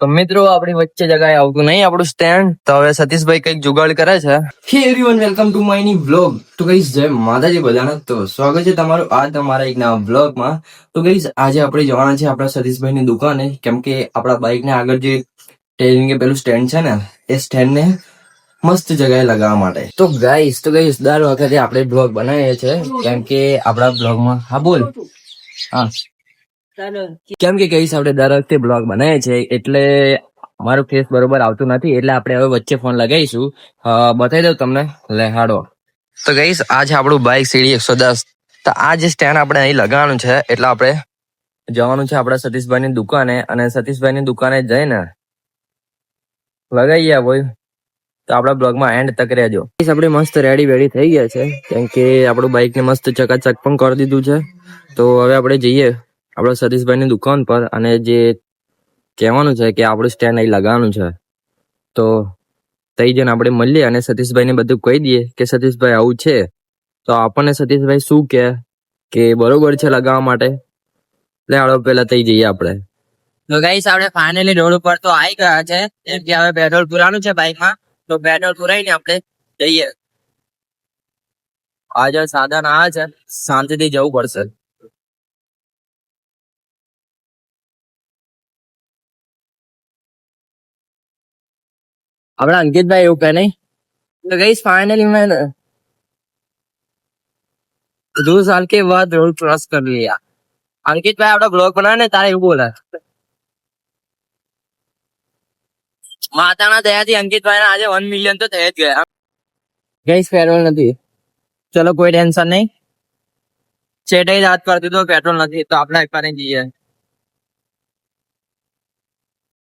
તો મિત્રો આપણી વચ્ચે જગ્યાએ આવતું નહીં આપણું સ્ટેન્ડ. તો હવે સતીશભાઈ કઈક જુગાડ કરે છે. હે everyone, welcome to my new vlog. તો ગાઈસ જય માતાજી બધાને. તો સ્વાગત છે તમારું આ તમારા એક નવા વ્લોગમાં. તો ગાઈસ આજે આપણે જવાના છે આપણા સતીશભાઈની દુકાને, કેમ કે આપણા બાઇકને આગળ જે ટેલિંગ પેલું સ્ટેન્ડ છે ને, એ સ્ટેન્ડને મસ્ત જગ્યાએ લગાવવા માટે. તો ગાઈસ દર વખતે આપણે બ્લોગ બનાવીએ છીએ, કેમ કે આપણા બ્લોગમાં હા બોલ હા કેમ કે કહીશ આપણે દર વખતે બ્લોગ બનાવીએ છીએ એટલે મારું ફેસ બરોબર આવતું નથી, એટલે આપણે હવે વચ્ચે ફોન લગાવીશું. બતાવી દઉં તમને, લેહાડો. તો કહીશ આજે આપણું બાઇક સીડી 110. તો આ જે સ્ટેન્ડ આપણે અહીં લગાવવાનું છે, એટલે આપણે જવાનું છે આપણા સતીશભાઈની દુકાને, અને સતીશભાઈની દુકાને જઈને લગાવી ભાઈ. તો આપણા બ્લોગમાં એન્ડ તક રહેજો. આપણે મસ્ત રેડી થઈ ગયા છે, કેમ કે આપણું બાઇકને મસ્ત ચકાચક પણ કરી દીધું છે. તો હવે આપણે જઈએ આપણા સતીશભાઈની દુકાન પર, અને જે કહેવાનું છે કે આપણું સ્ટેન્ડ અહીં લગાવવાનું છે. તો તઈ જઈને આપણે મળીએ અને સતીશભાઈને બધું કહી દઈએ કે સતીશભાઈ આવું છે. તો આપણને સતીશભાઈ શું કે બરોબર છે લગાવવા માટે. એટલે હાલો પેલા તઈ જઈએ આપણે. તો ગાઈસ આપણે ફાઇનલી રોડ ઉપર તો આવી ગયા છે, કેમ કે હવે પેટ્રોલ પુરાવાનું છે બાઇકમાં. તો પેટ્રોલ પુરાઈને આપણે જઈએ. આજે સાધન આ છે, શાંતિથી જવું પડશે. આપડા અંકિતભાઈ એવું કહે નહીં. तो गाइस फाइनली मैंने 2 साल के बाद रोड क्रॉस कर लिया. अंकित भाई आपका ब्लॉग बनाने तारे એવું બોલા. માતાના દયાથી અંકિતભાઈ ના આજે 1 મિલિયન તો થઈ જ ગયા. ગાઈસ પેટ્રોલ નથી. ચલો કોઈ ટેન્શન નહીં. ચેટાઈ રાત કરી દીધો, પેટ્રોલ નથી તો આપણે એકવાર જઈએ.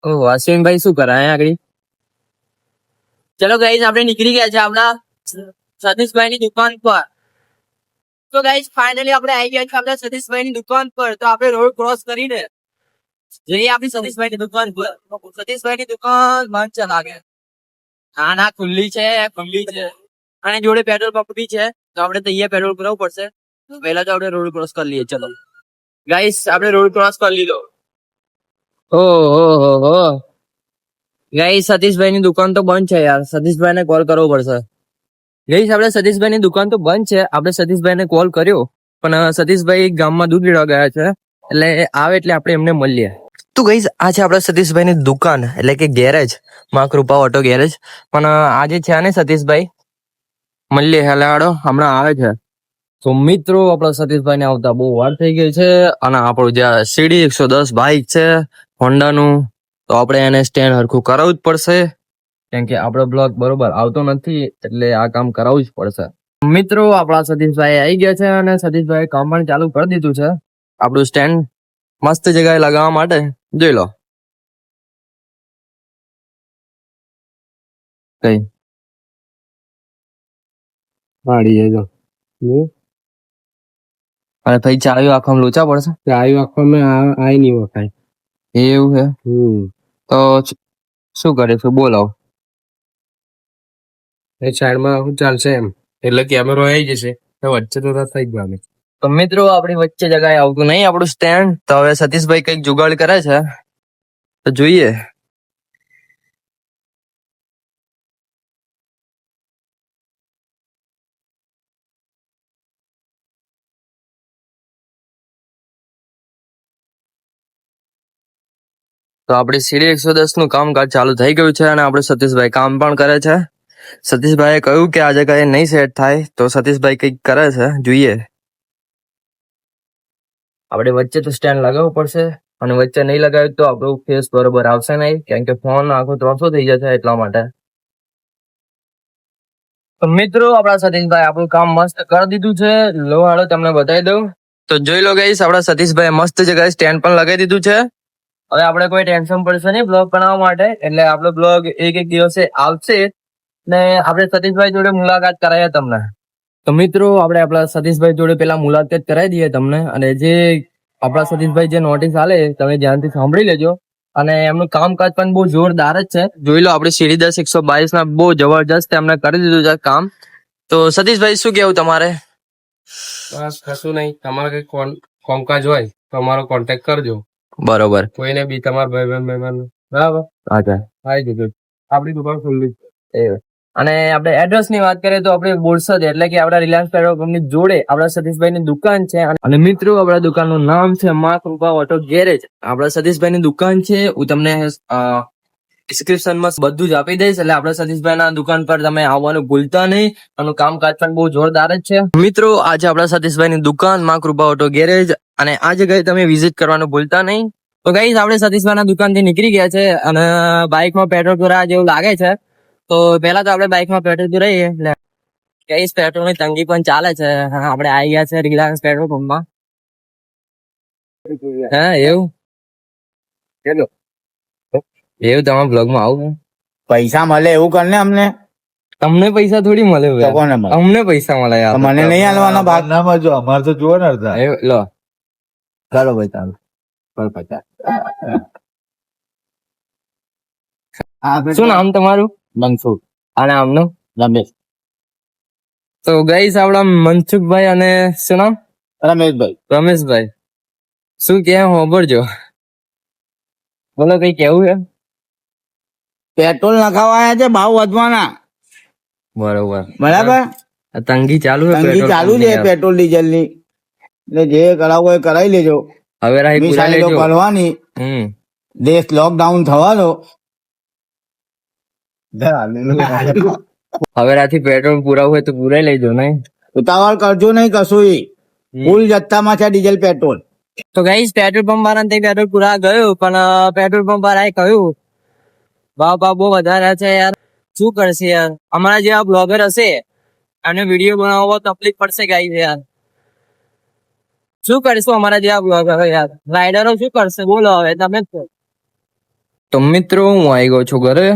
ઓ અશ્વિનભાઈ શું કરાય આગળ. ચલો ગાઈસ આપણે નીકળી ગયા છે આપણા સતીશભાઈની દુકાન પર. તો ગાઈસ ફાઇનલી આપણે આવી ગયા છે આપણા સતીશભાઈની દુકાન પર. તો આપણે રોડ ક્રોસ કરીને જઈએ આપણી સતીશભાઈની દુકાન પર. સતીશભાઈની દુકાન બંધ છે લાગે. ના ખુલ્લી છે અને જોડે પેટ્રોલ પંપ બી છે. તો આપણે તો અહીંયા પેટ્રોલ પુરાવવું પડશે. પહેલા તો આપણે રોડ ક્રોસ કરી લઈએ. ચલો ગાઈસ આપણે રોડ ક્રોસ કરી લીધો. ઓહો ગાઈસ સતીશભાઈની દુકાન તો બંધ છે યાર. સતીશભાઈને કોલ કરવો પડશે. ગાઈસ આપણે સતીશભાઈની દુકાન તો બંધ છે. આપણે સતીશભાઈને કોલ કર્યો, પણ સતીશભાઈ ગામમાં દૂધ લેવા ગયા છે, એટલે આવે એટલે આપણે એમને મળીએ. તો ગાઈસ આ છે આપણા સતીશભાઈની દુકાન, એટલે કે ગેરેજ, માં કૃપા ઓટો ગેરેજ. પણ આજે છે ને સતીશભાઈ મળીએ. હેલાડો હમણાં આવે છે. તો મિત્રો આપણા સતીશભાઈને આવતા બહુ વાર થઈ ગઈ છે, અને આપણું જે સીડી 110 બાઇક છે હોન્ડાનું, તો આપણે એને સ્ટેન્ડ હરખું કરાવવું જ પડશે, કેમ કે આપણો બ્લોગ બરોબર આવતો નથી, એટલે આ કામ કરાવવું જ પડશે. મિત્રો આપણા સતીશભાઈ આવી ગયા છે, અને સતીશભાઈ કામ પણ ચાલુ કરી દીધું છે આપણું સ્ટેન્ડ મસ્ત જગ્યાએ લગાવવા માટે. જોઈ લો કઈ પાડી જાય અને પછી ચાવી આંખમાં લોચા પડશે. ચાવી આંખમાં આઈ નહીં વખાય. એવું છે તો શું કરીશું બોલો. એ સાઈડમાં શું ચાલશે એમ, એટલે કેમેરો આવી જશે તો વચ્ચે તો થઈ ગયું. તો મિત્રો આપણી વચ્ચે જગ્યાએ આવતું નહીં આપણું સ્ટેન્ડ. તો હવે સતીશભાઈ કઈક જુગાડ કરે છે, તો જોઈએ. તો આપણી સીડી 110 નું કામકાજ ચાલુ થઈ ગયું છે, અને આપણે સતીશભાઈ કામ પણ કરે છે. સતીશભાઈએ કહ્યું કે આ જગ્યાએ નહીં સેટ થાય, તો સતીશભાઈ કઈક કરે છે, જોઈએ. આપણે વચ્ચે તો સ્ટેન્ડ લગાવવું પડશે, અને વચ્ચે નહીં લગાવ્યું તો આપણું ફેસ બરોબર આવશે નહીં, કેમ કે ફોન આખો ત્રણસો થઈ જશે એટલા માટે. તો મિત્રો આપણા સતીશભાઈ આપણું કામ મસ્ત કરી દીધું છે. લો હાલો તમને બતાવી દઉં. તો જોઈ લો ગાઈસ આપણા સતીશભાઈ મસ્ત જગ્યાએ સ્ટેન્ડ પણ લગાવી દીધું છે. હવે આપણે કોઈ ટેન્શન પડશે નહીં બ્લોગ બનાવવા માટે, એટલે આપણો બ્લોગ એક દિવસે આવશે, ને આપણે સતીશભાઈ જોડે મુલાકાત કરાવીએ તમને. તો મિત્રો આપણે આપણા સતીશભાઈ જોડે પેલા મુલાકાત કરાવી દઈએ તમને, અને જે આપણા સતીશભાઈ જે નોટિસ આલે તમે ધ્યાનથી સાંભળી લેજો. અને એમનું કામકાજ પણ બહુ જોરદાર જ છે. જોઈ લો આપણી સીડી 122 ના બહુ જબરજસ્ત એમને કરી દીધું છે કામ. તો સતીશભાઈ શું કેવું તમારે? બસ કશું નહીં, તમારે કઈ કામકાજ હોય તો અમારો કોન્ટેક્ટ કરજો. બરોબર. કોઈને બી તમારા ભાઈ બરાબર અચ્છા આવી જજો આપણી દુકાન ખુલ્લી એવું. અને આપણે એડ્રેસ ની વાત કરીએ તો આપણે બોરસદ એટલે કે આપણા રિલાયન્સ પેટ્રોલ પંપની જોડે આપણા સતીશભાઈ ની દુકાન છે. અને મિત્રો આપણા દુકાનનું નામ છે માં કૃપા ઓટો ગેરેજ. આપણા સતીશભાઈ ની દુકાન છે. હું તમને ડિસ્ક્રિપ્શનમાં બધું જ આપી દઈશ. એટલે આપણા સતીશભાઈ ના દુકાન પર તમે આવવાનું ભૂલતા નહીં. અને કામકાજ પણ બહુ જોરદાર જ છે. મિત્રો આજે આપણા સતીશભાઈ ની દુકાન માં કૃપા ઓટો ગેરેજ અને આ જગ્યાએ તમે વિઝિટ કરવાનું ભૂલતા નહીં. તો ગાઈસ આપણે સતીશભાઈ ના દુકાન થી નીકળી ગયા છે અને બાઇકમાં પેટ્રોલ પુરા જેવું લાગે છે. તો પેલા તો આપણે બાઇકમાં પેટ્રોલ પુરાઈએ એટલે ગાઈસ પેટ્રોલ ની તંગી પણ ચાલે છે. આપણે આવી ગયા છે રિલાયન્સ પેટ્રોલ પંપમાં. હા એવું ચલો એવું તમારા બ્લોગમાં આવું પૈસા મળે એવું કર ને અમને. તમને પૈસા થોડી મળે તો યાર. કોને મળે? અમને પૈસા મળે યાર. તો મને નહીં આલવાનો ભાગ. ના મજો અમારે તો જુઓ ને અડધા એવું, લો ચાલો ભાઈ ચાલો શું નામ તમારું મનસુખ અને આમનું? રમેશ તો ગાઈસ આપડા મનસુખભાઈ અને શું નામ? રમેશભાઈ રમેશભાઈ. શું કે હોબળજો બોલો કઈ કેવું છે? પેટ્રોલ નખાવાયા છે ભાવ વધવાના. બરોબર. બરાબર આ તંગી ચાલુ છે તંગી પેટ્રોલ ચાલુ પંપની છે યાર. પેટ્રોલ ડીઝલ ની. એટલે જે કરાવવો એ કરાવી લેજો. હવે રાહી પૂરા મિસાઇલો લેજો. કરવાની. દેશ લોકડાઉન થવાનો. હવે રાથી પેટ્રોલ પુરાવું હોય તો પુરાઈ લેજો નહીં. ઉતાવળ કરજો નહીં કશું. ફૂલ જથ્થામાં છે ડીઝલ પેટ્રોલ. તો ગાઈસ પેટ્રોલ પંપ વાળાને ત્યાં પેટ્રોલ પુરા ગયું પણ પેટ્રોલ પંપ વાળાએ કહ્યું ભાવ બહુ વધારે છે યાર. શું કરશે યાર? અમારા જેવા બ્લોગર હશે અને વિડીયો બનાવવા તકલીફ પડશે ગાઈસ યાર. શું કરશું અમારા જેવા બ્લોગરો યાર? રાઇડરો શું કરશે બોલો હવે તમે જ કહો. તો મિત્રો હું આવી ગયો છું ઘરે.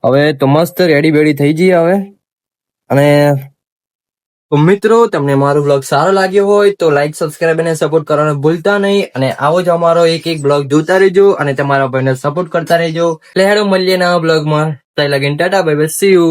હવે તો મસ્ત રેડી બેડી થઈ જઈએ હવે. અને તો મિત્રો તમને મારો બ્લોગ સારો લાગ્યો હોય તો લાઈક સબસ્ક્રાઇબ અને સપોર્ટ કરવાનું ભૂલતા નહીં. અને આવો જ અમારો એક બ્લોગ જોતા રહેજો અને તમારા ભાઈને સપોર્ટ કરતા રહેજો. એટલે હેડો મળીએ નવા બ્લોગમાં. ત્યાં લગીને tata bye bye see you.